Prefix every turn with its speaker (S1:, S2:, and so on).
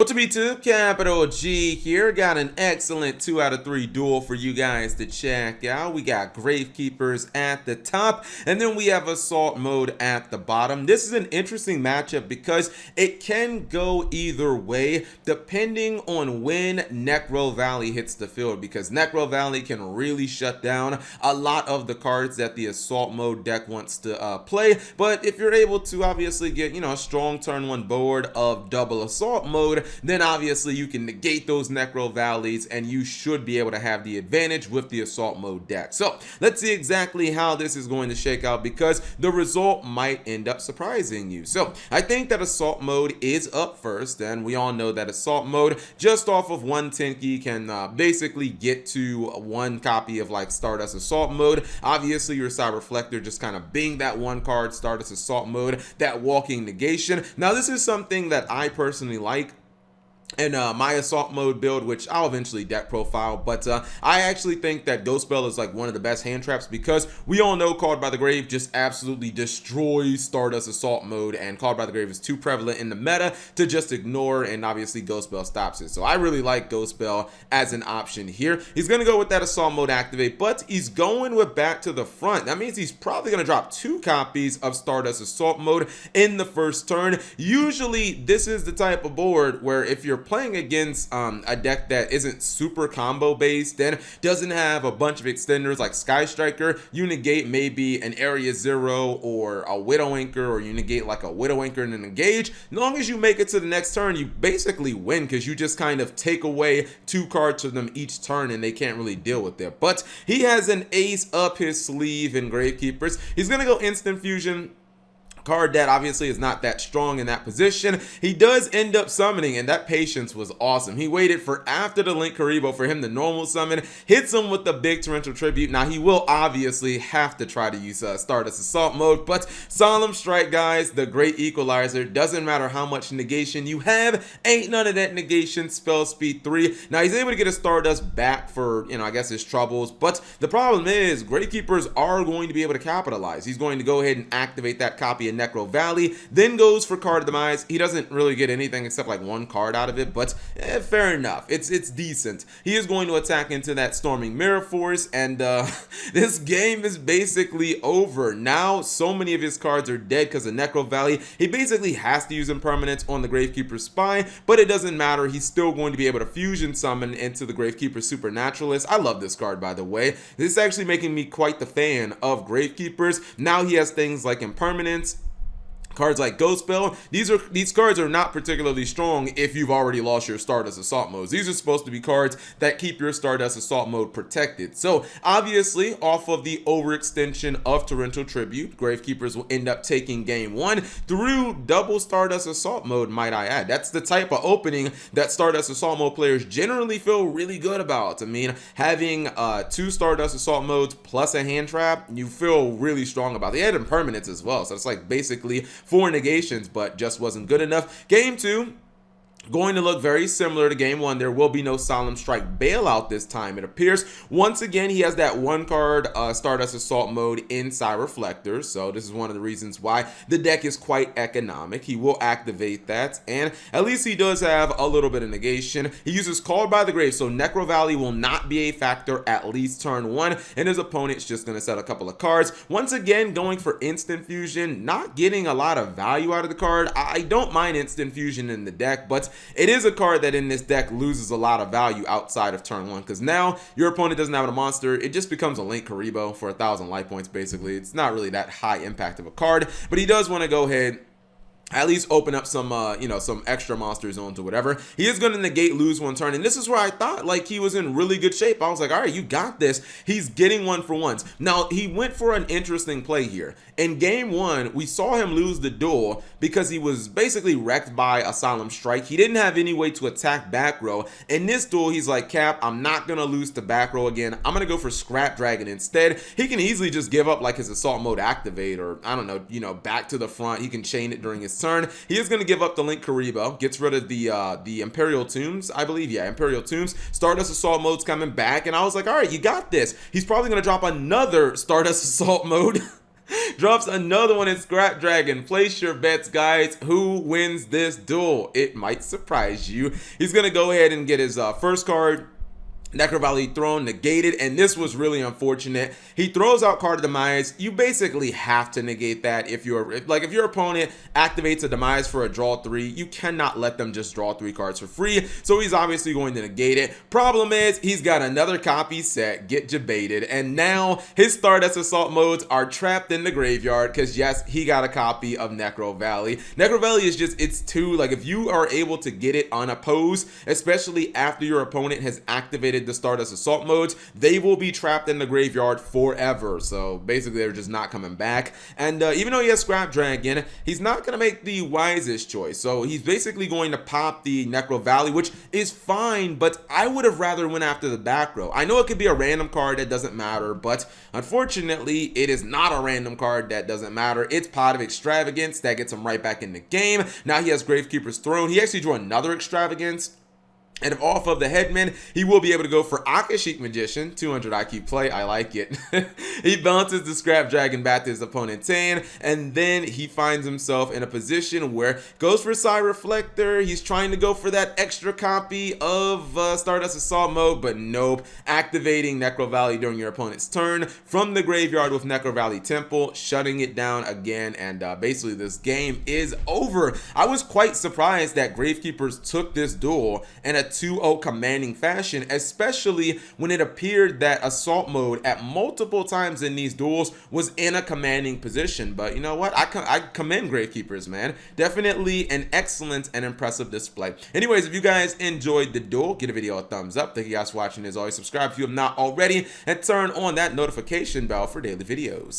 S1: What's up YouTube, Capital G here. Got an excellent 2 out of 3 duel for you guys to check out. We got Gravekeepers at the top, and then we have Assault Mode at the bottom. This is an interesting matchup because it can go either way depending on when Necro Valley hits the field, because Necro Valley can really shut down a lot of the cards that the Assault Mode deck wants to play. But if you're able to obviously get, a strong turn 1 board of double Assault Mode, then obviously you can negate those Necro Valleys and you should be able to have the advantage with the Assault Mode deck. So let's see exactly how this is going to shake out, because the result might end up surprising you. So I think that Assault Mode is up first, and we all know that Assault Mode just off of 110 key can basically get to 1 copy of like Stardust Assault Mode. Obviously your Cyber Reflector just kind of being that 1 card Stardust Assault Mode, that walking negation. Now this is something that I personally like and my Assault Mode build, which I'll eventually deck profile, but I actually think that Ghost Bell is like one of the best hand traps, because we all know Called by the Grave just absolutely destroys Stardust Assault Mode, and Called by the Grave is too prevalent in the meta to just ignore, and obviously Ghost Bell stops it. So I really like Ghost Bell as an option here. He's going to go with that Assault Mode activate, but he's going with Back to the Front. That means he's probably going to drop 2 copies of Stardust Assault Mode in the first turn. Usually this is the type of board where if you're playing against a deck that isn't super combo based, then doesn't have a bunch of extenders like Sky Striker, you negate maybe an Area Zero or a Widow Anchor, or you negate like a Widow Anchor and an engage. As long as you make it to the next turn, you basically win, because you just kind of take away 2 cards from them each turn and they can't really deal with it. But he has an ace up his sleeve in Gravekeepers. He's gonna go Instant Fusion, card that obviously is not that strong in that position. He does end up summoning, and that patience was awesome. He waited for after the Linkuriboh for him to normal summon, hits him with the big Torrential Tribute. Now he will obviously have to try to use Stardust Assault Mode, but Solemn Strike, guys, the great equalizer. Doesn't matter how much negation you have, ain't none of that negation. Spell speed 3. Now he's able to get a Stardust back for, I guess his troubles, but the problem is Gravekeepers are going to be able to capitalize. He's going to go ahead and activate that copy of Necro Valley, then goes for Card Demise. He doesn't really get anything except like 1 card out of it, but fair enough. It's decent. He is going to attack into that Storming Mirror Force, and this game is basically over. Now so many of his cards are dead because of Necro Valley. He basically has to use Impermanence on the Gravekeeper Spy, but it doesn't matter. He's still going to be able to fusion summon into the Gravekeeper Supernaturalist. I love this card, by the way. This is actually making me quite the fan of Gravekeepers. Now he has things like Impermanence, cards like Ghost Bell. These cards are not particularly strong if you've already lost your Stardust Assault Modes. These are supposed to be cards that keep your Stardust Assault Mode protected. So obviously off of the overextension of Torrential Tribute, Gravekeepers will end up taking game 1 through double Stardust Assault Mode, might I add. That's the type of opening that Stardust Assault Mode players generally feel really good about. I mean, having 2 Stardust Assault Modes plus a hand trap, you feel really strong about. They had Impermanence as well, so it's like basically 4 negations, but just wasn't good enough. Game 2 going to look very similar to game 1. There will be no Solemn Strike bailout this time, it appears. Once again, he has that 1 card Stardust Assault Mode in Cyber Reflector, so this is one of the reasons why the deck is quite economic. He will activate that, and at least he does have a little bit of negation. He uses Called by the Grave, so Necro Valley will not be a factor at least turn 1, and his opponent's just going to set a couple of cards. Once again, going for Instant Fusion, not getting a lot of value out of the card. I don't mind Instant Fusion in the deck, but it is a card that in this deck loses a lot of value outside of turn 1, because now your opponent doesn't have a monster. It just becomes a Linkuriboh for 1,000 life points basically. It's not really that high impact of a card, but he does want to go ahead at least open up some some extra monster zones or whatever. He is going to negate lose 1 turn, and this is where I thought like he was in really good shape. I was like, all right, you got this. He's getting 1 for 1s. Now he went for an interesting play here. In game 1, we saw him lose the duel because he was basically wrecked by a Solemn Strike. He didn't have any way to attack back row. In this duel, he's like, Cap, I'm not gonna lose to back row again. I'm gonna go for Scrap Dragon instead. He can easily just give up like his Assault Mode activate, or I don't know, Back to the Front. He can chain it during his turn. He is going to give up the Linkuriboh, gets rid of the Imperial Tombs, I believe. Yeah, Imperial Tombs. Stardust Assault Mode's coming back, and I was like, all right, you got this. He's probably going to drop another Stardust Assault Mode Drops another one in Scrap Dragon. Place your bets, guys. Who wins this duel? It might surprise you. He's going to go ahead and get his first card. Necro Valley Throne negated, and this was really unfortunate. He throws out Card of Demise. You basically have to negate that if your opponent activates a Demise for a draw 3, you cannot let them just draw 3 cards for free. So he's obviously going to negate it. Problem is, he's got another copy set, Get Jebaited, and now his Stardust Assault modes are trapped in the graveyard because yes, he got a copy of Necro Valley. Necro Valley is just, it's too, like, if you are able to get it unopposed, especially after your opponent has activated the Stardust Assault modes, they will be trapped in the graveyard forever. So basically they're just not coming back. And even though he has Scrap Dragon, he's not going to make the wisest choice. So he's basically going to pop the Necro Valley, which is fine, but I would have rather went after the back row. I know it could be a random card that doesn't matter, but unfortunately it is not a random card that doesn't matter. It's Pot of Extravagance that gets him right back in the game. Now he has Gravekeeper's Throne. He actually drew another Extravagance. And off of the Headman, he will be able to go for Akashic Magician, 200 IQ play. I like it. He bounces the Scrap Dragon back to his opponent's hand, and then he finds himself in a position where goes for Psy Reflector. He's trying to go for that extra copy of Stardust Assault mode, but nope. Activating Necro Valley during your opponent's turn from the graveyard with Necro Valley Temple, shutting it down again, and basically this game is over. I was quite surprised that Gravekeepers took this duel in a 2-0 commanding fashion, especially when it appeared that Assault mode at multiple times in these duels was in a commanding position. But you know what? I commend Gravekeepers, man. Definitely an excellent and impressive display. Anyways, if you guys enjoyed the duel, give the video a thumbs up. Thank you guys for watching. As always, subscribe if you have not already, and turn on that notification bell for daily videos.